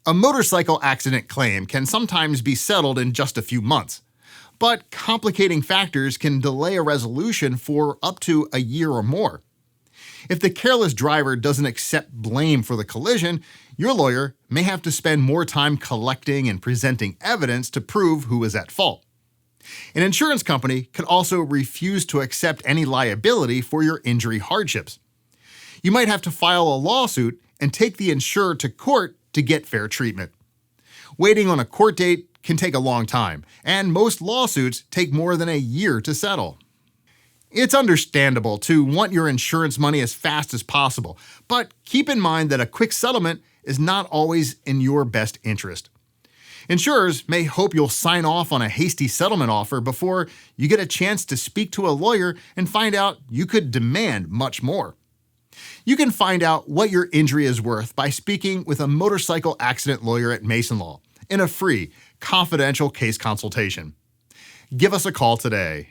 A motorcycle accident claim can sometimes be settled in just a few months, but complicating factors can delay a resolution for up to a year or more. If the careless driver doesn't accept blame for the collision, your lawyer may have to spend more time collecting and presenting evidence to prove who is at fault. An insurance company can also refuse to accept any liability for your injury hardships. You might have to file a lawsuit and take the insurer to court to get fair treatment. Waiting on a court date can take a long time, and most lawsuits take more than a year to settle. It's understandable to want your insurance money as fast as possible, but keep in mind that a quick settlement is not always in your best interest. Insurers may hope you'll sign off on a hasty settlement offer before you get a chance to speak to a lawyer and find out you could demand much more. You can find out what your injury is worth by speaking with a motorcycle accident lawyer at Mason Law in a free, confidential case consultation. Give us a call today.